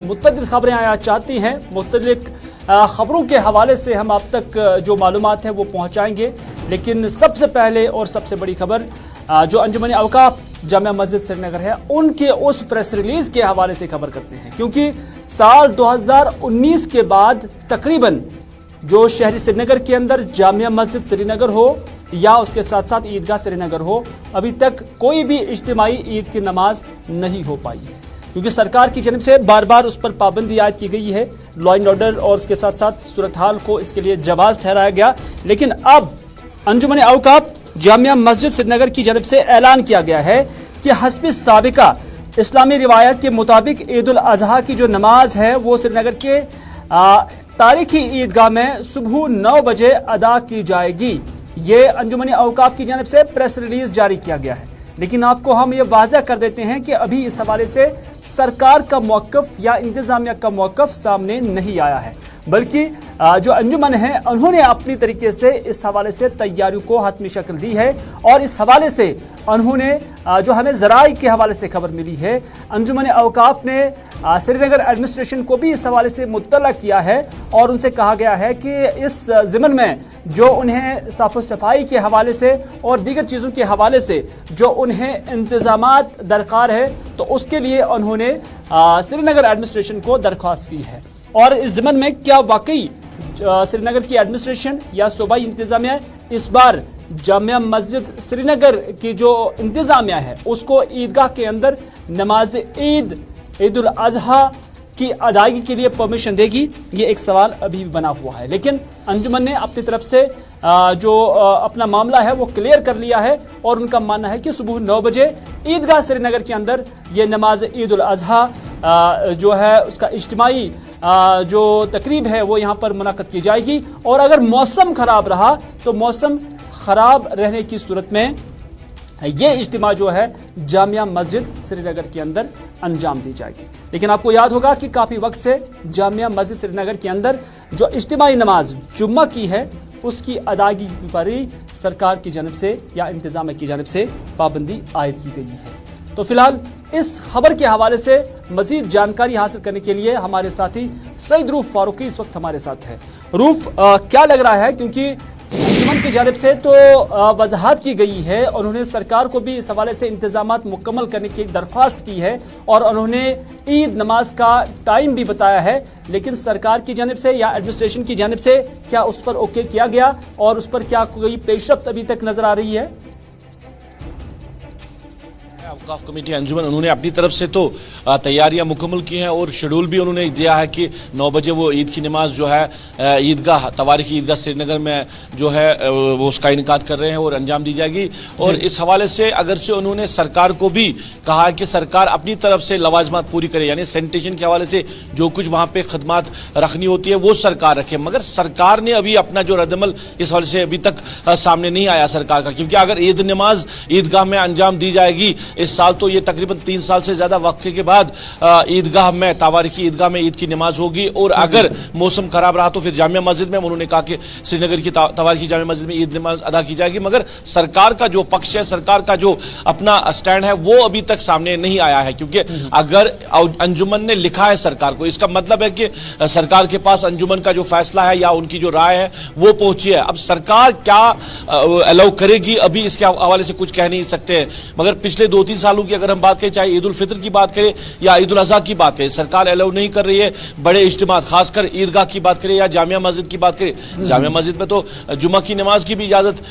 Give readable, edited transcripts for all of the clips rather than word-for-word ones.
मुतअद्दिद खबरें आया चाहती हैं। मुख्तलिफ खबरों के हवाले से हम आप तक जो मालूमात हैं वो पहुंचाएंगे, लेकिन सबसे पहले और सबसे बड़ी खबर जो अंजुमन औकाफ जामिया मस्जिद श्रीनगर है उनके उस प्रेस रिलीज के हवाले से खबर करते हैं, क्योंकि साल 2019 के बाद तकरीबन जो शहरी श्रीनगर के अंदर जामिया मस्जिद श्रीनगर हो या उसके साथ साथ ईदगाह श्रीनगर हो, अभी तक कोई भी इज्तिमाई ईद की नमाज नहीं हो पाई है, क्योंकि सरकार की जानब से बार बार उस पर पाबंदी आयद की गई है। लॉ एंड ऑर्डर और उसके साथ साथ सूरत हाल को इसके लिए जवाज ठहराया गया, लेकिन अब अंजुमन औकाफ जामिया मस्जिद श्रीनगर की जानब से ऐलान किया गया है कि हस्ब साबिका इस्लामी रिवायत के मुताबिक ईद उल अजहा की जो नमाज है वो श्रीनगर के तारीखी ईदगाह में सुबह 9 बजे अदा की जाएगी। ये अंजुमन औकाफ की जानब से प्रेस रिलीज जारी किया गया है, लेकिन आपको हम ये वाज़ह कर देते हैं कि अभी इस हवाले से सरकार का मौक़िफ़ या इंतज़ामिया का मौक़िफ़ सामने नहीं आया है, बल्कि जो अंजुमन है उन्होंने अपनी तरीके से इस हवाले से तैयारियों को हतमी शक्ल दी है। और इस हवाले से उन्होंने जो हमें ज़राए के हवाले से खबर मिली है, अंजुमन औकाफ ने श्रीनगर एडमिनिस्ट्रेशन को भी इस हवाले से मुत्तला किया है और उनसे कहा गया है कि इस ज़िमन में जो उन्हें साफ़ सफाई के हवाले से और दीगर चीज़ों के हवाले से जो उन्हें इंतज़ामात दरकार है, तो उसके लिए उन्होंने श्रीनगर एडमिनिस्ट्रेशन को दरख्वास्त की है। और इस ज़िमन में क्या वाकई श्रीनगर की एडमिनिस्ट्रेशन या सूबाई इंतज़ामिया इस बार जामिया मस्जिद श्रीनगर की जो इंतज़ामिया है उसको ईदगाह के अंदर नमाज ईद उल अजहा की अदायगी के लिए परमिशन देगी, ये एक सवाल अभी भी बना हुआ है। लेकिन अंजुमन ने अपनी तरफ से जो अपना मामला है वो क्लियर कर लिया है और उनका मानना है कि सुबह 9 बजे ईदगाह श्रीनगर के अंदर ये नमाज ईद उल अजहा जो है उसका इज्तिमाई जो तकरीब है वो यहाँ पर मुनाक़द की जाएगी। और अगर मौसम ख़राब रहा तो मौसम ख़राब रहने की सूरत में ये इज्तिमा जो है जामिया मस्जिद श्रीनगर के अंदर अंजाम दी जाएगी। लेकिन आपको याद होगा कि काफ़ी वक्त से जामिया मस्जिद श्रीनगर के अंदर जो इज्तिमाई नमाज जुम्मा की है उसकी अदायगी पर ही सरकार की जानब से या इंतज़ामिया की जानब से पाबंदी आयद की गई है। तो फिलहाल इस खबर के हवाले से मजीद जानकारी हासिल करने के लिए हमारे साथी सईद रूफ फारूकी इस वक्त हमारे साथ है। रूफ, क्या लग रहा है, क्योंकि अंजुमन की जानिब से तो वजाहत की गई है, उन्होंने सरकार को भी इस हवाले से इंतजामात मुकम्मल करने की दरख्वास्त की है और उन्होंने ईद नमाज का टाइम भी बताया है, लेकिन सरकार की जानिब से या एडमिनिस्ट्रेशन की जानिब से क्या उस पर ओके किया गया और उस पर क्या कोई पेशरफ्त अभी तक नजर आ रही है? औकाफ कमेटी अंजुमन उन्होंने अपनी तरफ से तो तैयारियां मुकम्मल की हैं और शेड्यूल भी उन्होंने दिया है कि 9 बजे वो ईद की नमाज जो है ईदगाह तवारीखी ईदगाह श्रीनगर में जो है वो उसका इनकाद कर रहे हैं और अंजाम दी जाएगी। और इस हवाले से अगरचे उन्होंने सरकार को भी कहा है कि सरकार अपनी तरफ से लवाजमात पूरी करे, यानी सैनिटेशन के हवाले से जो कुछ वहाँ पे खदमात रखनी होती है वो सरकार रखे, मगर सरकार ने अभी अपना जो रद्दमल इस हवाले से अभी तक सामने नहीं आया सरकार का। क्योंकि अगर ईद नमाज ईदगाह में अंजाम दी जाएगी इस साल, तो ये तकरीबन 3 साल से ज्यादा वक्त के बाद ईदगाह में तवारीखी ईदगाह में ईद की नमाज होगी। और अगर मौसम खराब रहा तो फिर जामिया मस्जिद में उन्होंने कहा कि श्रीनगर की तवारीखी जामिया मस्जिद में ईद नमाज अदा की जाएगी, मगर सरकार का जो पक्ष है, सरकार का जो अपना स्टैंड है वो अभी तक सामने नहीं आया है। क्योंकि अगर अंजुमन ने लिखा है सरकार को, इसका मतलब है कि सरकार के पास अंजुमन का जो फैसला है या उनकी जो राय है वो पहुंची है। अब सरकार क्या अलाउ करेगी अभी इसके हवाले से कुछ कह नहीं सकते हैं, मगर पिछले 2-3 सालों की अगर हम बात करें, चाहे ईद उल फितर की बात करें या ईद उल अज़हा की बात करें, सरकार अलाउ नहीं कर रही है बड़े इज्तिमा, खासकर ईदगाह की बात करें या जामिया मस्जिद की बात करें। जामिया मस्जिद में तो जुम्मा की नमाज की भी इजाजत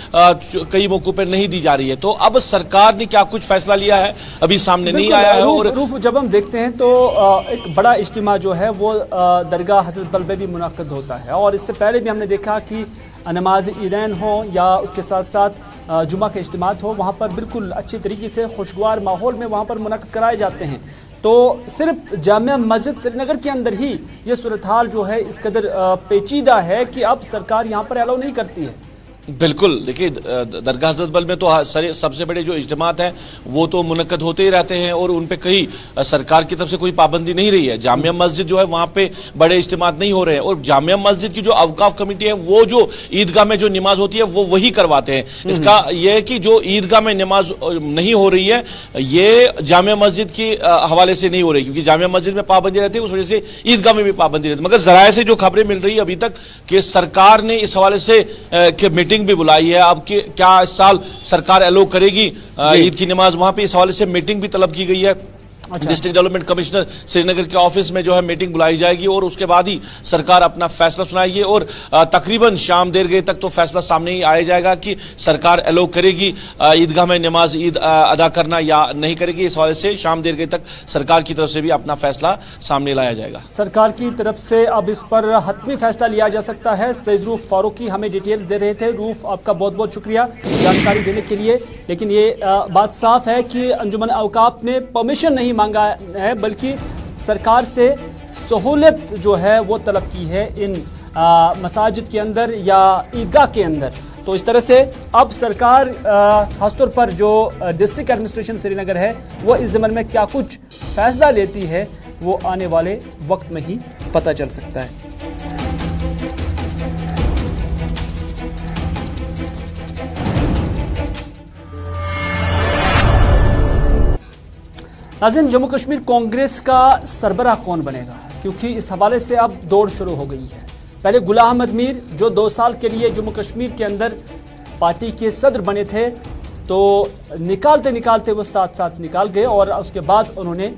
कई मौकों पर नहीं दी जा रही है। तो अब सरकार ने क्या कुछ फैसला लिया है अभी सामने नहीं आया है। और जब हम देखते हैं तो एक बड़ा इज्तिमा जो है वो दरगाह हजरत बल में भी मुनाक़द होता है, और इससे पहले भी हमने देखा कि नमाज ईदैन हो या उसके साथ साथ जुमा के इज्तिमात हो, वहाँ पर बिल्कुल अच्छी तरीके से खुशगवार माहौल में वहाँ पर मुनाक़द कराए जाते हैं। तो सिर्फ जामिया मस्जिद श्रीनगर के अंदर ही ये सूरत हाल जो है इस कदर पेचीदा है कि अब सरकार यहाँ पर अलाउ नहीं करती है। बिल्कुल, देखिए दरगाह हज़रत बल में तो सबसे बड़े जो इज्तिमात हैं वो तो मुनक्कद होते ही रहते हैं और उन पे कहीं सरकार की तरफ से कोई पाबंदी नहीं रही है। जामिया मस्जिद जो है वहाँ पे बड़े इज्तिमात नहीं हो रहे हैं और जामिया मस्जिद की जो अवकाफ कमेटी है वो जो ईदगाह में जो नमाज होती है वो वही करवाते हैं। इसका यह है कि जो ईदगाह में नमाज नहीं हो रही है ये जामिया मस्जिद के हवाले से नहीं हो रही, क्योंकि जामिया मस्जिद में पाबंदी रहती है उस वजह से ईदगाह में भी पाबंदी रहती है। मगर ज़राए से जो खबरें मिल रही है अभी तक कि सरकार ने इस हवाले से मीटिंग भी बुलाई है। अब क्या इस साल सरकार अलो करेगी ईद की नमाज, वहां पे इस हवाले से मीटिंग भी तलब की गई है। डिस्ट्रिक्ट डेवलपमेंट कमिश्नर श्रीनगर के ऑफिस में जो है मीटिंग बुलाई जाएगी और उसके बाद ही सरकार अपना फैसला सुनाएगी और तकरीबन शाम देर गए तक तो फैसला सामने ही आया जाएगा कि सरकार अलो करेगी ईदगाह में नमाज ईद अदा करना या नहीं करेगी। इस हवाले से शाम देर गए तक सरकार की तरफ से भी अपना फैसला सामने लाया जाएगा। सरकार की तरफ से अब इस पर हतमी फैसला लिया जा सकता है। सईद रूफ फारूकी हमें डिटेल्स दे रहे थे। रूफ, आपका बहुत बहुत शुक्रिया जानकारी देने के लिए। लेकिन ये बात साफ है कि अंजुमन औकाफ ने परमिशन नहीं मांगा है बल्कि सरकार से सहूलत जो है वो तलब की है इन मसाजिद के अंदर या ईदगाह के अंदर। तो इस तरह से अब सरकार खासतौर पर जो डिस्ट्रिक्ट एडमिनिस्ट्रेशन श्रीनगर है वो इस ज़मन में क्या कुछ फैसला लेती है वो आने वाले वक्त में ही पता चल सकता है। नाज़रीन, जम्मू कश्मीर कांग्रेस का सरबराह कौन बनेगा, क्योंकि इस हवाले से अब दौड़ शुरू हो गई है। पहले गुलाम अहमद मीर जो 2 साल के लिए जम्मू कश्मीर के अंदर पार्टी के सदर बने थे, तो निकालते निकालते वो साथ निकाल गए और उसके बाद उन्होंने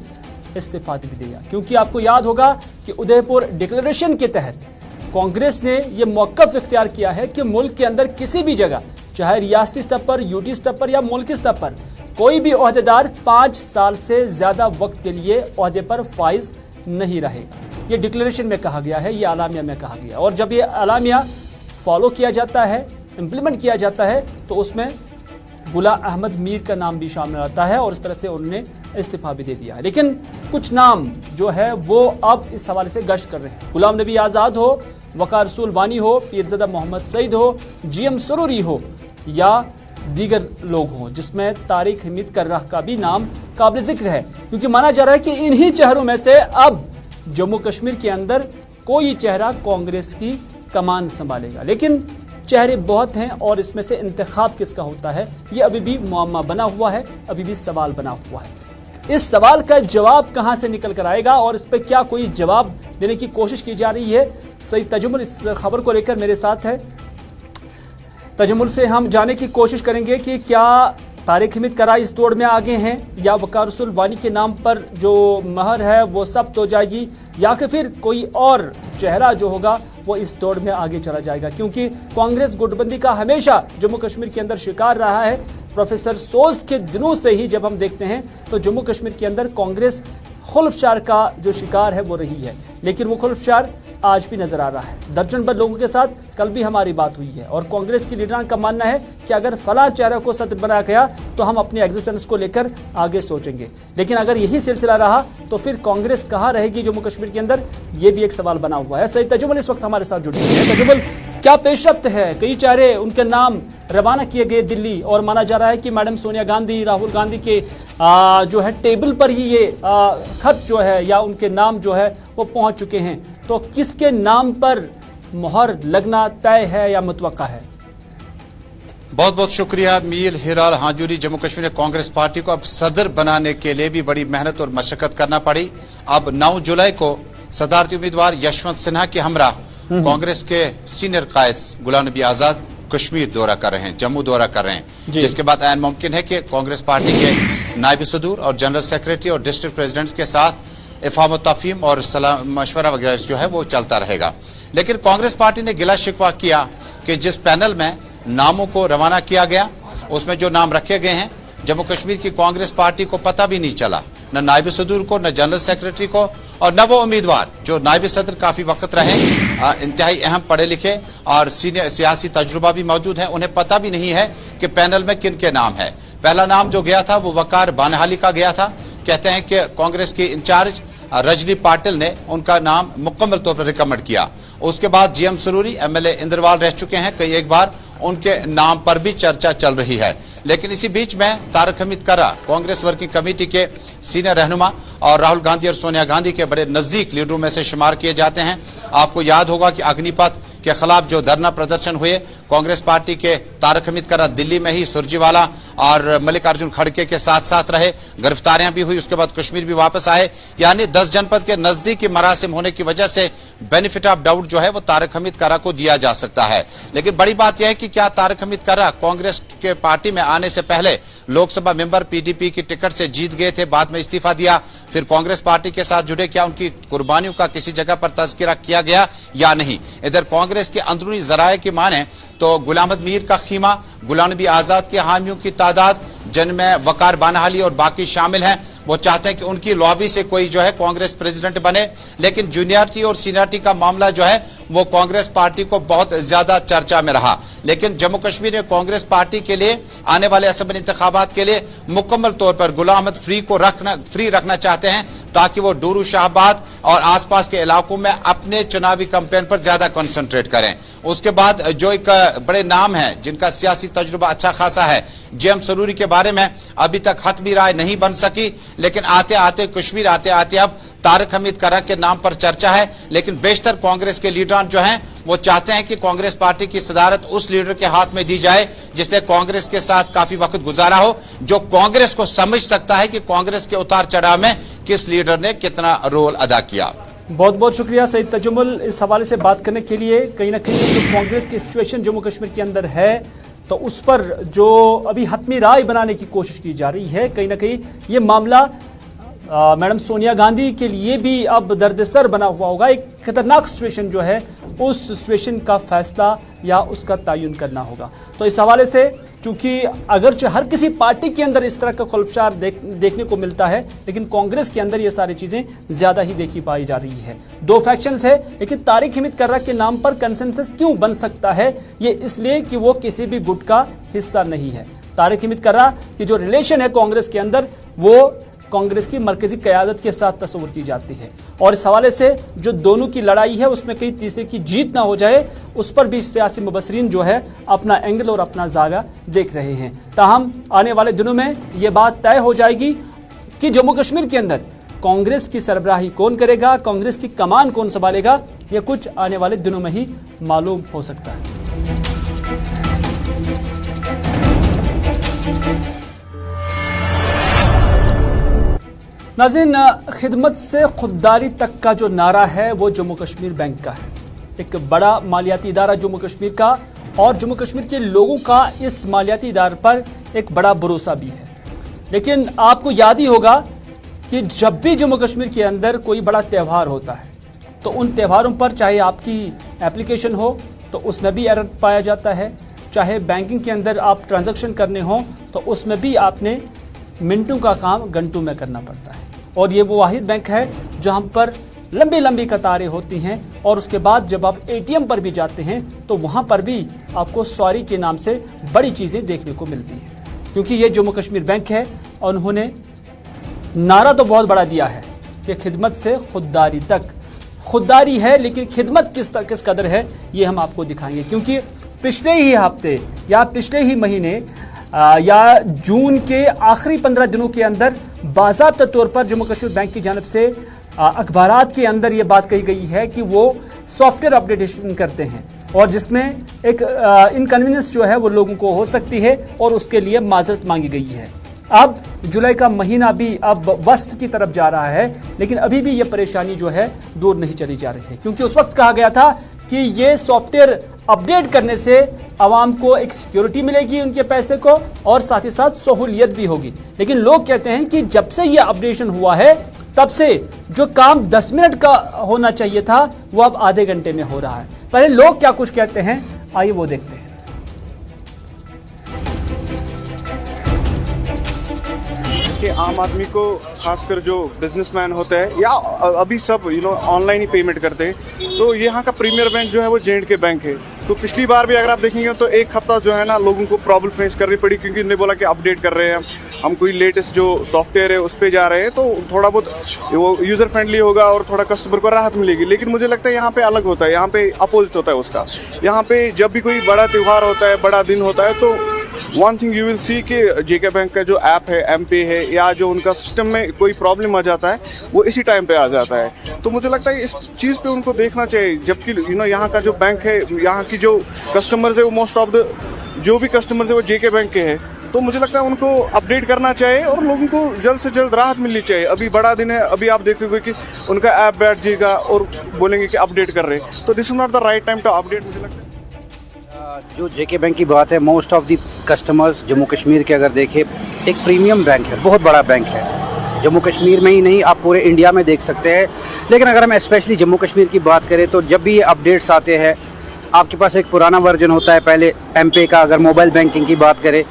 इस्तीफा भी दिया। क्योंकि आपको याद होगा कि उदयपुर डिक्लेरेशन के तहत कांग्रेस ने ये मौक़िफ़ इख्तियार किया है कि मुल्क के अंदर किसी भी जगह, चाहे रियासती स्तर पर, यूटी स्तर पर या मुल्की स्तर पर, कोई भी ओहदेदार 5 साल से ज़्यादा वक्त के लिए ओहदे पर फाइज नहीं रहेगा। ये डिक्लेरेशन में कहा गया है, ये आलामिया में कहा गया। और जब ये आलामिया फॉलो किया जाता है, इम्प्लीमेंट किया जाता है, तो उसमें गुलाम अहमद मीर का नाम भी शामिल आता है और इस तरह से उन्होंने इस्तीफा भी दे दिया है। लेकिन कुछ नाम जो है वो अब इस हवाले से गश्त कर रहे हैं। गुलाम नबी आज़ाद हो, वक़ार रसूल वानी हो, पीरज़ादा मोहम्मद सईद हो, GM सरूरी हो या दीगर लोग हों, जिसमें तारिक हमीद कर्राह का भी नाम काबिल ज़िक्र है। क्योंकि माना जा रहा है कि इन्हीं चेहरों में से अब जम्मू कश्मीर के अंदर कोई चेहरा कांग्रेस की कमान संभालेगा। लेकिन चेहरे बहुत हैं और इसमें से इंतखाब किसका होता है ये अभी भी मुअम्मा बना हुआ है, अभी भी सवाल बना हुआ है। इस सवाल का जवाब कहां से निकल कर आएगा और इस पर क्या कोई जवाब देने की कोशिश की जा रही है? सईद तजम्मुल इस खबर को लेकर मेरे साथ है। तजम्मुल से हम जानने की कोशिश करेंगे कि क्या तारिक हमीद कर्राह इस दौड़ में आगे हैं या वक़ार रसूल वानी के नाम पर जो महर है वो सख्त हो जाएगी, या कि फिर कोई और चेहरा जो होगा वो इस दौड़ में आगे चला जाएगा। क्योंकि कांग्रेस गुटबंदी का हमेशा जम्मू कश्मीर के अंदर शिकार रहा है। प्रोफेसर सोज के दिनों से ही जब हम देखते हैं तो जम्मू कश्मीर के अंदर कांग्रेस खुल्फशार का जो शिकार है वो रही है। लेकिन वो खुल्फशार आज भी नजर आ रहा है। दर्जन भर लोगों के साथ कल भी हमारी बात हुई है और कांग्रेस की लीडरान का मानना है कि अगर फलां चेहरे को सदर बनाया गया तो हम अपनी एग्जिस्टेंस को लेकर आगे सोचेंगे। लेकिन अगर यही सिलसिला रहा तो फिर कांग्रेस कहाँ रहेगी जम्मू कश्मीर के अंदर, ये भी एक सवाल बना हुआ है। सईद तजुमल इस वक्त हमारे साथ जुड़ गए हैं। तजुमल, क्या पेशरफ्त है? कई चेहरे उनके नाम रवाना किए गए दिल्ली और माना जा रहा है कि मैडम सोनिया गांधी, राहुल गांधी के जो है टेबल पर ही ये खत जो है या उनके नाम जो है वो पहुंच चुके हैं। तो किसके नाम पर मोहर लगना तय है या मुतवक्का है? बहुत बहुत शुक्रिया मीर हिलाल हाजूरी। जम्मू कश्मीर कांग्रेस पार्टी को अब सदर बनाने के लिए भी बड़ी मेहनत और मशक्कत करना पड़ी। अब 9 जुलाई को सदारती उम्मीदवार यशवंत सिन्हा के हमरा कांग्रेस के सीनियर कायद गुलाम नबी आज़ाद कश्मीर दौरा कर रहे हैं, जम्मू दौरा कर रहे हैं, जिसके बाद ऐन मुमकिन है कि कांग्रेस पार्टी के नायब सदूर और जनरल सेक्रेटरी और डिस्ट्रिक्ट प्रेसिडेंट्स के साथ इफ़ाम तफ़हीम और सलाह मशवरा वगैरह जो है वो चलता रहेगा। लेकिन कांग्रेस पार्टी ने गिला शिकवा किया कि जिस पैनल में नामों को रवाना किया गया उसमें जो नाम रखे गए हैं जम्मू कश्मीर की कांग्रेस पार्टी को पता भी नहीं चला, न नायब सदूर को, न जनरल सेक्रेटरी को, और न वो उम्मीदवार जो नायब सदर काफ़ी वक्त रहे, इंतहाई अहम पढ़े लिखे और सीनियर सियासी तजुर्बा भी मौजूद है, उन्हें पता भी नहीं है कि पैनल में किन के नाम है। पहला नाम जो गया था वो वकार बानहाली का गया था। कहते हैं कि कांग्रेस के इंचार्ज रजनी पाटिल ने उनका नाम मुकम्मल तौर पर रिकमेंड किया। उसके बाद GM सरूरी MLA इंद्रवाल रह चुके हैं कई एक बार, उनके नाम पर भी चर्चा चल रही है। लेकिन इसी बीच में तारक हमीद कर्रा कांग्रेस वर्किंग कमेटी के सीनियर रहनुमा और राहुल गांधी और सोनिया गांधी के बड़े नजदीक लीडरों में से शुमार किए जाते हैं। आपको याद होगा कि अग्निपथ के खिलाफ जो धरना प्रदर्शन हुए, कांग्रेस पार्टी के तारक हमीद कर्रा दिल्ली में ही सुरजीवाला और मल्लिकार्जुन खड़गे के साथ साथ रहे, गिरफ्तारियां भी हुई, उसके बाद कश्मीर भी वापस आए। यानी 10 जनपद के नजदीकी मरासिम होने की वजह से बेनिफिट ऑफ डाउट जो है वो तारक हमीद कर्रा को दिया जा सकता है। लेकिन बड़ी बात यह है कि क्या तारक हमीद कर्रा कांग्रेस के पार्टी में आने से पहले लोकसभा मेंबर पीडीपी की टिकट से जीत गए थे, बाद में इस्तीफा दिया, फिर कांग्रेस पार्टी के साथ जुड़े, क्या उनकी कुर्बानियों का किसी जगह पर तज़किरा किया गया या नहीं? इधर कांग्रेस के अंदरूनी जराये की माने तो गुलाम अहमद मीर का खीमा, गुलाम नबी आजाद के हामियों की तादाद, जिनमें वकार बानाहाली और बाकी शामिल हैं, वो चाहते हैं कि उनकी लॉबी से कोई जो है कांग्रेस प्रेसिडेंट बने। लेकिन जूनियरिटी और सीनियरिटी का मामला जो है वो कांग्रेस पार्टी को बहुत ज्यादा चर्चा में रहा। लेकिन जम्मू कश्मीर में कांग्रेस पार्टी के लिए आने वाले असेंबली इंतखाबात के लिए मुकम्मल तौर पर गुलाम अहमद फ्री रखना चाहते हैं, ताकि वो डूरू शाहबाद और आसपास के इलाकों में अपने चुनावी कैंपेन पर ज्यादा कंसंट्रेट करें। उसके बाद जो एक बड़े नाम है जिनका सियासी तजुर्बा अच्छा खासा है, जेएम सरूरी के बारे में अभी तक हतमी राय नहीं बन सकी, लेकिन आते आते कश्मीर आते आते अब तारक हमीद कर्रा के नाम पर चर्चा है। लेकिन बेशतर कांग्रेस के लीडरान जो हैं वो चाहते हैं कि कांग्रेस पार्टी की सदारत उस लीडर के हाथ में दी जाए जिसने कांग्रेस के साथ काफी वक्त गुजारा हो, जो कांग्रेस को समझ सकता है कि कांग्रेस के उतार चढ़ाव में किस लीडर ने कितना रोल अदा किया। बहुत बहुत शुक्रिया सईद तजुमुल इस हवाले से बात करने के लिए। कहीं ना कहीं जो कांग्रेस की सिचुएशन जम्मू कश्मीर के अंदर है तो उस पर जो अभी हतमी राय बनाने की कोशिश की जा रही है, कहीं ना कहीं ये मामला मैडम सोनिया गांधी के लिए भी अब दर्दसर बना हुआ होगा। एक खतरनाक सिचुएशन जो है उस सिचुएशन का फैसला या उसका तयन करना होगा। तो इस हवाले से चूंकि अगरचे हर किसी पार्टी के अंदर इस तरह का खुलफशार देखने को मिलता है, लेकिन कांग्रेस के अंदर ये सारी चीजें ज्यादा ही देखी पाई जा रही है। दो फैक्शंस है, लेकिन तारिक हमीद कर्रा के नाम पर कंसेंसस क्यों बन सकता है? ये इसलिए कि वो किसी भी गुट का हिस्सा नहीं है। तारिक हमीद कर्रा की जो रिलेशन है कांग्रेस के अंदर वो कांग्रेस की मरकजी क़यादत के साथ तस्वुर की जाती है, और इस हवाले से जो दोनों की लड़ाई है उसमें कहीं तीसरे की जीत ना हो जाए, उस पर भी सियासी मुबसरीन जो है अपना एंगल और अपना जागा देख रहे हैं। ताहम आने वाले दिनों में ये बात तय हो जाएगी कि जम्मू कश्मीर के अंदर कांग्रेस की सरबराही कौन करेगा, कांग्रेस की कमान कौन संभालेगा, यह कुछ आने वाले दिनों में ही मालूम हो सकता है। नाज़रीन, खिदमत से खुददारी तक का जो नारा है वो जम्मू कश्मीर बैंक का है। एक बड़ा मालियाती इदारा जम्मू कश्मीर का, और जम्मू कश्मीर के लोगों का इस मालियाती इदारे पर एक बड़ा भरोसा भी है। लेकिन आपको याद ही होगा कि जब भी जम्मू कश्मीर के अंदर कोई बड़ा त्यौहार होता है तो उन त्योहारों पर चाहे आपकी एप्लीकेशन हो तो उसमें भी एरर पाया जाता है, चाहे बैंकिंग के अंदर आप ट्रांजैक्शन करने हो तो उसमें भी आपने मिनटों का काम घंटों में करना पड़ता है। और ये वो वाहिद बैंक है जहां पर लंबी लंबी कतारें होती हैं, और उसके बाद जब आप एटीएम पर भी जाते हैं तो वहां पर भी आपको सॉरी के नाम से बड़ी चीज़ें देखने को मिलती हैं, क्योंकि ये जम्मू कश्मीर बैंक है और उन्होंने नारा तो बहुत बड़ा दिया है कि खिदमत से खुददारी तक। खुददारी है, लेकिन खिदमत किस कदर है ये हम आपको दिखाएंगे, क्योंकि पिछले ही हफ्ते या पिछले ही महीने या जून के आखिरी 15 दिनों के अंदर बाज़ाब्ता तौर पर जम्मू कश्मीर बैंक की जानब से अखबारात के अंदर ये बात कही गई है कि वो सॉफ्टवेयर अपडेटेशन करते हैं, और जिसमें एक इनकन्वीनियंस जो है वो लोगों को हो सकती है और उसके लिए माजरत मांगी गई है। अब जुलाई का महीना भी अब वस्त की तरफ जा रहा है, लेकिन अभी भी ये परेशानी जो है दूर नहीं चली जा रही है, क्योंकि उस वक्त कहा गया था कि ये सॉफ्टवेयर अपडेट करने से आवाम को एक सिक्योरिटी मिलेगी उनके पैसे को, और साथ ही साथ सहूलियत भी होगी। लेकिन लोग कहते हैं कि जब से ये अपडेशन हुआ है तब से जो काम 10 मिनट का होना चाहिए था वो अब आधे घंटे में हो रहा है। पहले लोग क्या कुछ कहते हैं, आइए वो देखते हैं। कि आम आदमी को, खासकर जो बिजनेसमैन होते हैं या अभी सब ऑनलाइन ही पेमेंट करते हैं, तो यहाँ का प्रीमियर बैंक जो है वो J&K बैंक है। तो पिछली बार भी अगर आप देखेंगे तो एक हफ्ता जो है ना लोगों को प्रॉब्लम फेस करनी पड़ी, क्योंकि उन्होंने बोला कि अपडेट कर रहे हैं हम कोई लेटेस्ट जो सॉफ्टवेयर है उस पर जा रहे हैं, तो थोड़ा बहुत वो यूज़र फ्रेंडली होगा और थोड़ा कस्टमर को राहत मिलेगी। लेकिन मुझे लगता है यहाँ पे अलग होता है, यहाँ पे अपोजिट होता है उसका। यहाँ पे जब भी कोई बड़ा त्यौहार होता है, बड़ा दिन होता है, तो one thing you will see कि जेके बैंक का जो ऐप है, एम पे है, या जो उनका सिस्टम में कोई प्रॉब्लम आ जाता है वो इसी टाइम पे आ जाता है। तो मुझे लगता है इस चीज़ पे उनको देखना चाहिए, जबकि यहाँ का जो बैंक है, यहाँ की जो कस्टमर्स है वो मोस्ट ऑफ द जो भी कस्टमर्स है वो जेके बैंक के हैं, तो मुझे लगता है उनको अपडेट करना चाहिए और लोगों को जल्द से जल्द राहत मिलनी चाहिए। अभी बड़ा दिन है, अभी आप देखोगे कि उनका ऐप बैठ जाएगा और बोलेंगे कि अपडेट कर रहे हैं, तो this is not the right time to update. मुझे लगता है जो जेके बैंक की बात है, most of the customers Jammu Kashmir के अगर देखें, एक प्रीमियम बैंक है, बहुत बड़ा बैंक है। जम्मू कश्मीर में ही नहीं, आप पूरे इंडिया में देख सकते हैं। लेकिन अगर हम स्पेशली जम्मू कश्मीर की बात करें तो जब भी ये अपडेट्स आते हैं, आपके पास एक पुराना वर्जन होता है पहले एम पे का, अगर मोबाइल बैंकिंग की बात करें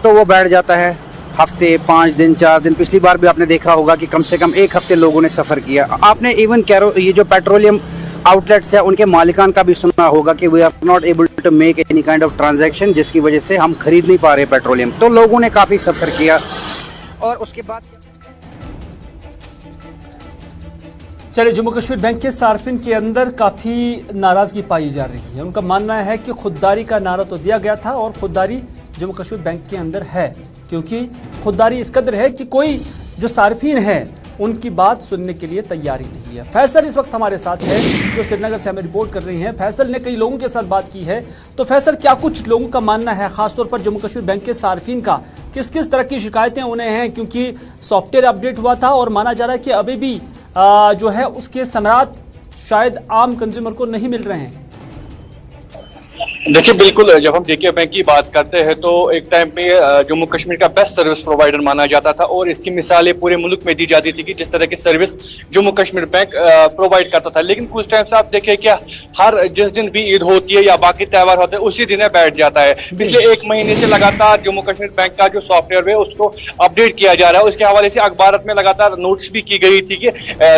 तो वो बैठ जाता है हफ्ते, 5 दिन, 4 दिन। पिछली बार भी आपने देखा होगा कि कम से कम 1 हफ्ते लोगों ने सफ़र किया। आपने इवन ये जो पेट्रोलियम आउटलेट्स है उनके मालिकान का भी सुना होगा कि we are not able to make any kind of transaction, जिसकी वजह से हम खरीद नहीं पा रहे पेट्रोलियम। तो लोगों ने काफ़ी सफ़र किया और उसके बाद चलिए, जम्मू कश्मीर बैंक के सार्फिन के अंदर काफ़ी नाराज़गी पाई जा रही है। उनका मानना है कि खुददारी का नारा तो दिया गया था और खुददारी जम्मू कश्मीर बैंक के अंदर है, क्योंकि खुददारी इस कदर है कि कोई जो सार्फिन है उनकी बात सुनने के लिए तैयारी नहीं है। फैसल इस वक्त हमारे साथ है, जो श्रीनगर से हमें रिपोर्ट कर रही हैं। फैसल ने कई लोगों के साथ बात की है, तो फैसल, क्या कुछ लोगों का मानना है, खासतौर पर जम्मू कश्मीर बैंक के सार्फिन का, किस किस तरह की शिकायतें उन्हें हैं? क्योंकि सॉफ्टवेयर अपडेट हुआ था और माना जा रहा है कि अभी भी जो है उसके समरात शायद आम कंज्यूमर को नहीं मिल रहे हैं। देखिए, बिल्कुल, जब हम जेके बैंक की बात करते हैं तो एक टाइम पे जम्मू कश्मीर का बेस्ट सर्विस प्रोवाइडर माना जाता था और इसकी मिसालें पूरे मुल्क में दी जाती थी कि जिस तरह की service Jammu Kashmir bank provide करता था। लेकिन कुछ टाइम से आप देखिए क्या हर जिस दिन भी ईद होती है या बाकी त्यौहार होते हैं उसी दिन बैठ जाता है। पिछले 1 महीने से लगातार जम्मू कश्मीर बैंक का जो सॉफ्टवेयर है उसको अपडेट किया जा रहा है। उसके हवाले से अखबार में लगातार नोटिस भी की गई थी कि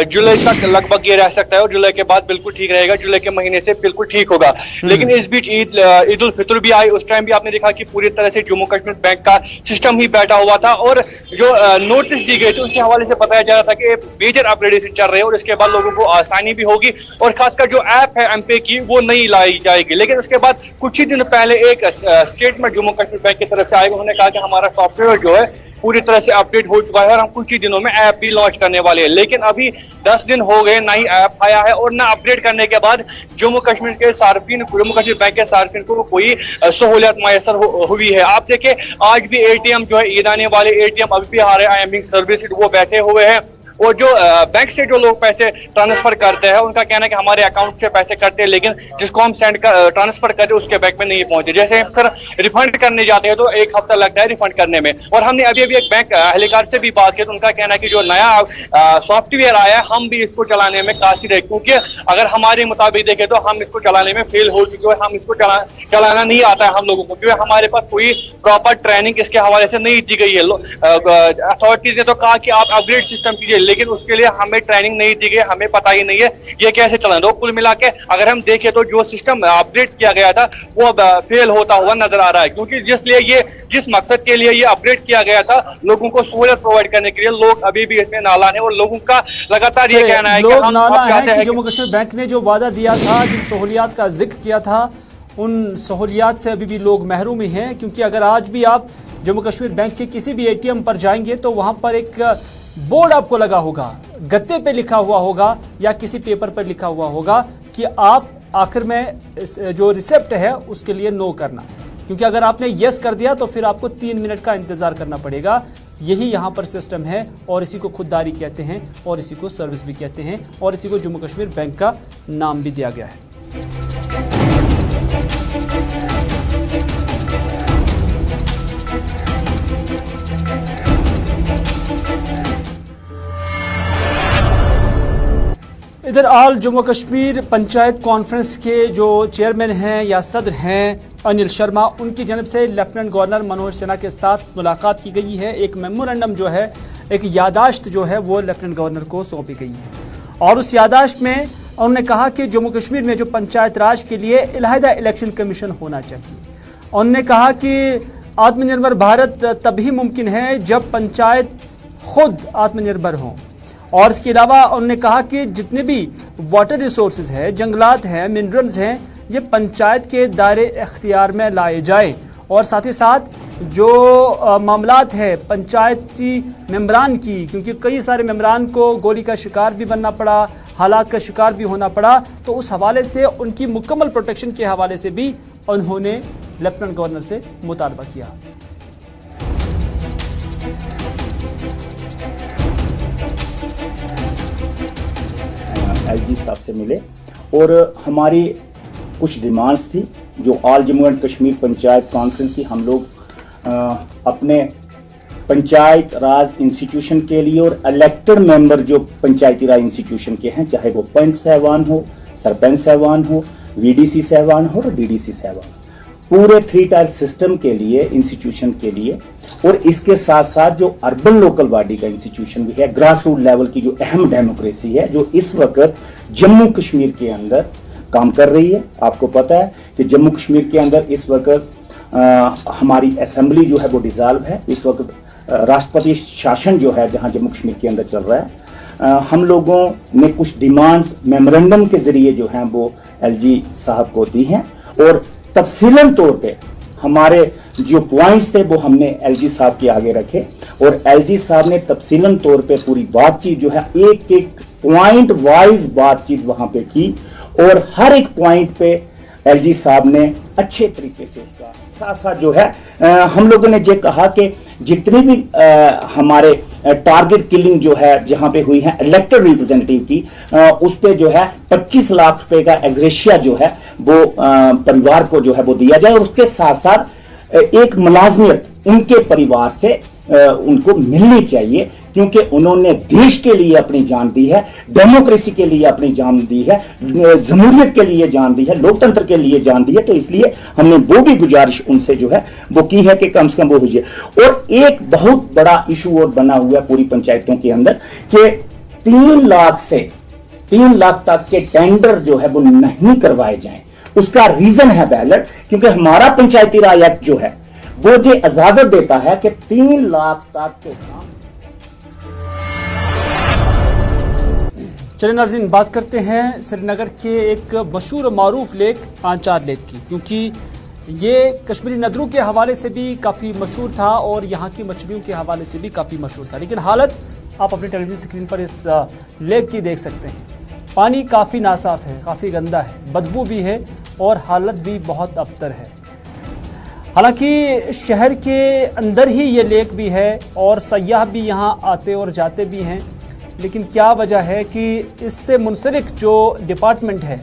जुलाई तक लगभग ये रह सकता है और जुलाई के बाद बिल्कुल ठीक रहेगा, जुलाई के महीने से बिल्कुल ठीक होगा। लेकिन इस बीच ईद उल फितर भी आई, उस टाइम भी आपने देखा कि पूरी तरह से जम्मू कश्मीर बैंक का सिस्टम ही बैठा हुआ था और जो नोटिस दी गई थी उसके हवाले से बताया जा रहा था कि मेजर अपग्रेडेशन चल रहे हैं और इसके बाद लोगों को आसानी भी होगी और खासकर जो ऐप है एमपे की वो नहीं लाई जाएगी। लेकिन उसके बाद कुछ ही दिन पहले एक स्टेटमेंट जम्मू कश्मीर बैंक की तरफ से आएगा, उन्होंने कहा कि हमारा सॉफ्टवेयर जो है पूरी तरह से अपडेट हो चुका है और हम कुछ ही दिनों में ऐप भी लॉन्च करने वाले हैं। लेकिन अभी 10 दिन हो गए, ना ही ऐप आया है और ना अपडेट करने के बाद जम्मू कश्मीर के सार्फिन, जम्मू कश्मीर बैंक के सार्फिन को कोई सहूलियत मैसर हुई है। आप देखें, आज भी एटीएम जो है, ईद आने वाले एटीएम अभी भी आ रहे हैं, सर्विस वो बैठे हुए हैं और जो बैंक से जो लोग पैसे ट्रांसफर करते हैं उनका कहना है कि हमारे अकाउंट से पैसे करते हैं लेकिन जिसको हम ट्रांसफर करते हैं उसके बैंक में नहीं पहुंचे। जैसे फिर रिफंड करने जाते हैं तो 1 हफ्ता लगता है रिफंड करने में। और हमने अभी अभी एक बैंक एहलकार से भी बात की तो उनका कहना है कि जो नया सॉफ्टवेयर आया है हम भी इसको चलाने में कासिर है, क्योंकि अगर हमारे मुताबिक देखें तो हम इसको चलाने में फेल हो चुके हैं, हम इसको चलाना नहीं आता है हम लोगों को, क्योंकि हमारे पास कोई प्रॉपर ट्रेनिंग इसके हवाले से नहीं दी गई है। अथॉरिटीज ने तो कहा कि आप अपग्रेड सिस्टम कीजिए, लेकिन उसके लिए हमें ट्रेनिंग नहीं दी गई, हमें पता ही नहीं है ये कैसे चलाना। तो कुल मिला के अगर हम देखें तो जो सिस्टम अपडेट किया गया था वो फेल होता हुआ नजर आ रहा है, क्योंकि जिस मकसद के लिए ये अपडेट किया गया था, लोगों को सहूलियत प्रोवाइड करने के लिए, लोग अभी भी इसमें नालान है और लोगों का लगातार ये कहना है कि हम चाहते हैं कि जम्मू कश्मीर बैंक ने जो वादा दिया था, जिन सहूलियात का जिक्र किया था, उन सहूलियात से अभी भी लोग महरूम ही हैं। क्योंकि अगर आज भी आप जम्मू कश्मीर बैंक के किसी भी एटीएम पर जाएंगे तो वहां पर एक बोर्ड आपको लगा होगा, गत्ते पे लिखा हुआ होगा या किसी पेपर पर लिखा हुआ होगा कि आप आखिर में जो रिसिप्ट है उसके लिए नो करना, क्योंकि अगर आपने यस कर दिया तो फिर आपको 3 मिनट का इंतजार करना पड़ेगा। यही यहाँ पर सिस्टम है और इसी को खुददारी कहते हैं और इसी को सर्विस भी कहते हैं और इसी को जम्मू कश्मीर बैंक का नाम भी दिया गया है। इधर आल जम्मू कश्मीर पंचायत कॉन्फ्रेंस के जो चेयरमैन हैं या सदर हैं अनिल शर्मा, उनकी जानब से लेफ्टिनेंट गवर्नर मनोज सिन्हा के साथ मुलाकात की गई है। एक मेमोरेंडम जो है, एक यादाश्त जो है वो लेफ्टिनेंट गवर्नर को सौंपी गई है और उस यादाश्त में انہوں نے کہا کہ جموں کشمیر میں جو پنچایت راج کے لیے علیحدہ الیکشن کمیشن ہونا چاہیے. انہوں نے کہا کہ آتم نربھر بھارت تبھی ممکن ہے جب پنچایت خود آتم نربھر ہوں. اور اس کے علاوہ انہوں نے کہا کہ جتنے بھی واٹر ریسورسز ہیں, جنگلات ہیں, منرلز ہیں, یہ پنچایت کے دائرے اختیار میں لائے جائیں. اور ساتھ ہی ساتھ جو معاملات ہے پنچایتی ممبران کی, کیونکہ کئی سارے ممبران کو گولی کا شکار بھی بننا پڑا, حالات کا شکار بھی ہونا پڑا, تو اس حوالے سے ان کی مکمل پروٹیکشن کے حوالے سے بھی انہوں نے لیفٹننٹ گورنر سے مطالبہ کیا. ایل جی صاحب سے ملے اور ہماری کچھ ڈیمانڈز تھی جو آل جموں اینڈ کشمیر پنچایت کانفرنس کی ہم لوگ اپنے پنچایت راج انسٹیٹیوشن کے لیے اور الیکٹڈ ممبر جو پنچایتی راج انسٹیٹیوشن کے ہیں, چاہے وہ پنچ صاحبان ہو, سرپنچ صاحبان ہو, وی ڈی سی صاحبان ہو اور ڈی ڈی سی صاحبان, پورے 3 ٹائر سسٹم کے لیے انسٹیٹیوشن کے لیے, اور اس کے ساتھ ساتھ جو اربن لوکل باڈی کا انسٹیٹیوشن بھی ہے, گراس روٹ لیول کی جو اہم ڈیموکریسی ہے جو اس وقت جموں کشمیر کے اندر کام کر رہی ہے. آپ کو پتہ ہے کہ جموں کشمیر کے اندر اس وقت ہماری اسمبلی جو ہے وہ ڈیزالو ہے, اس وقت راشٹرپتی شاشن جو ہے جہاں جموں کشمیر کے اندر چل رہا ہے. ہم لوگوں نے کچھ ڈیمانڈز میمورنڈم کے ذریعے جو ہیں وہ ایل جی صاحب کو دی ہیں, اور تفصیلاً طور پہ ہمارے جو پوائنٹس تھے وہ ہم نے ایل جی صاحب کے آگے رکھے, اور ایل جی صاحب نے تفصیلاً طور پہ پوری بات چیت جو ہے ایک ایک پوائنٹ وائز بات چیت وہاں پہ کی, اور ہر ایک پوائنٹ پہ ایل جی صاحب نے اچھے طریقے سے اس کا ساتھ ساتھ جو ہے ہم لوگوں نے یہ کہا کہ جتنی بھی ہمارے ٹارگٹ کلنگ جو ہے جہاں پہ ہوئی ہے الیکٹڈ ریپرزینٹیو کی, اس پہ جو ہے 25 لاکھ روپے کا ایگزیشیا جو ہے وہ پریوار کو جو ہے وہ دیا جائے, اور اس کے ساتھ ساتھ ایک ملازمت ان کے پریوار سے ان کو ملنی چاہیے, کیونکہ انہوں نے دیش کے لیے اپنی جان دی ہے, ڈیموکریسی کے لیے اپنی جان دی ہے, جمہوریت کے لیے جان دی ہے, لوکتنتر کے لیے جان دی ہے. تو اس لیے ہم نے وہ بھی گزارش ان سے جو ہے وہ کی ہے کہ کم سے کم وہ ہوجائے. اور ایک بہت بڑا ایشو اور بنا ہوا ہے پوری پنچایتوں کے اندر کہ 3 لاکھ سے 3 لاکھ تک کے ٹینڈر جو ہے وہ نہیں کروائے جائیں. اس کا ریزن ہے بیلٹ, کیونکہ ہمارا پنچایتی راج ایکٹ جو ہے وہ جو اجازت دیتا ہے کہ 3 لاکھ تک کے کام. چلیں ناظرین, بات کرتے ہیں سری نگر کے ایک مشہور و معروف لیک آنچار لیک کی, کیونکہ یہ کشمیری ندرو کے حوالے سے بھی کافی مشہور تھا اور یہاں کی مچھلیوں کے حوالے سے بھی کافی مشہور تھا. لیکن حالت آپ اپنی ٹیلی ویژن اسکرین پر اس لیک کی دیکھ سکتے ہیں. پانی کافی ناصاف ہے, کافی گندا ہے, بدبو بھی ہے اور حالت بھی بہت ابتر ہے. حالانکہ شہر کے اندر ہی یہ لیک بھی ہے اور سیاح بھی یہاں آتے اور جاتے بھی ہیں, لیکن کیا وجہ ہے کہ اس سے منسلک جو ڈپارٹمنٹ ہے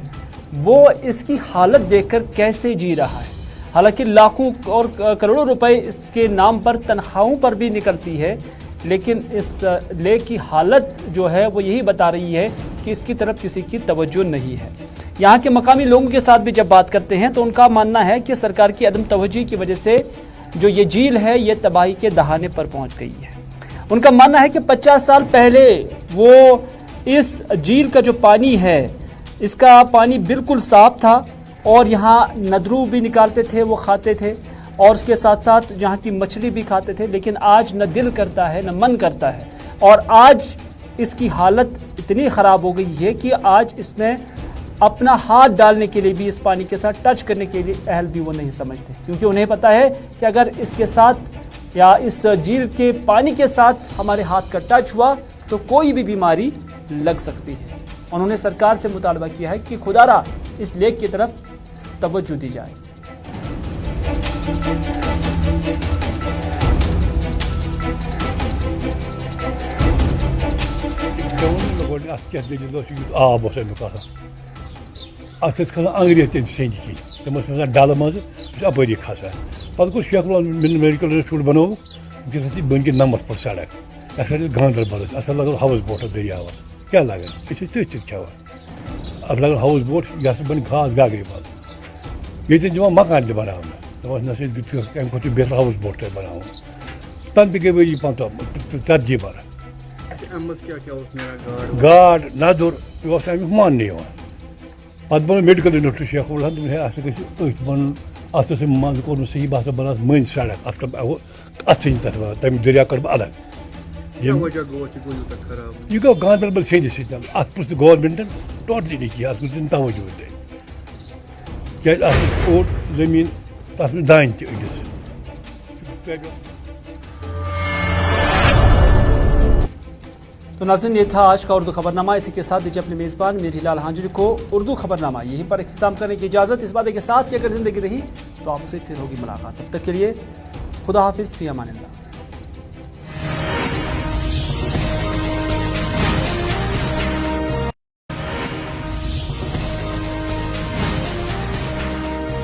وہ اس کی حالت دیکھ کر کیسے جی رہا ہے. حالانکہ لاکھوں اور کروڑوں روپے اس کے نام پر تنخواہوں پر بھی نکلتی ہے, لیکن اس لیک کی حالت جو ہے وہ یہی بتا رہی ہے کہ اس کی طرف کسی کی توجہ نہیں ہے. یہاں کے مقامی لوگوں کے ساتھ بھی جب بات کرتے ہیں تو ان کا ماننا ہے کہ سرکار کی عدم توجہ کی وجہ سے جو یہ جھیل ہے یہ تباہی کے دہانے پر پہنچ گئی ہے. ان کا ماننا ہے کہ 50 سال پہلے وہ اس جھیل کا جو پانی ہے اس کا پانی بالکل صاف تھا اور یہاں ندرو بھی نکالتے تھے, وہ کھاتے تھے, اور اس کے ساتھ ساتھ یہاں کی مچھلی بھی کھاتے تھے. لیکن آج نہ دل کرتا ہے نہ من کرتا ہے, اور آج اس کی حالت اتنی خراب ہو گئی ہے کہ آج اس میں اپنا ہاتھ ڈالنے کے لیے بھی, اس پانی کے ساتھ ٹچ کرنے کے لیے اہل بھی وہ نہیں سمجھتے, کیونکہ انہیں پتا ہے کہ اگر اس کے ساتھ یا اس جھیل کے پانی کے ساتھ ہمارے ہاتھ کا ٹچ ہوا تو کوئی بھی بیماری لگ سکتی ہے. انہوں نے سرکار سے مطالبہ کیا ہے کہ خدا را اس لیک کی طرف توجہ دی جائے. آب ات کھسان انگریز تم سینج کی تم ڈل مز اپری کھسان پتہ گو شیخ میڈیکل انسٹیٹیوٹ بنو بن کے نمبر پر سڑک اچھا گاندربل اصل لگن ہاؤس بوٹ دریاوس کیا لگان یہ تھی کھانا ات لگن ہاؤس بوٹ یہ بن خاص گاگری بل یہ دِوان مکان تہ بنانا امہ کھت بہتر ہاؤس بوٹ تہ بناؤ تن تہ گئی ؤری 40 برا گاڈ ندر یہ امیک ماننے پتہ بنو میڈیکل یونیورسٹی شیخ الحمد گھس بن ات من کور صحیح بہت بناس مٔنٛزۍ سڑک ات کر اتھن تک تمہ دریا کر بہٕ الگ یہ گو گاندربل سیندِ سۭتۍ ات پرٛژھ گورمنٹن ٹوٹلی نہٕ کینٛہہ ات کُن توجہ تہِ کیٛازِ ات اوٹ زٔمیٖن تتھ منٛز دانہِ تہِ أڑِس. تو ناظرین یہ تھا آج کا اردو خبر نامہ. اسی کے ساتھ دیجیے اپنے میزبان میر ہلال ہانجری کو اردو خبر نامہ یہیں پر اختتام کرنے کی اجازت، اس وعدے کے ساتھ کہ اگر زندگی رہی تو آپ سے پھر ہوگی ملاقات. تب تک کے لیے خدا حافظ، فی امان اللہ.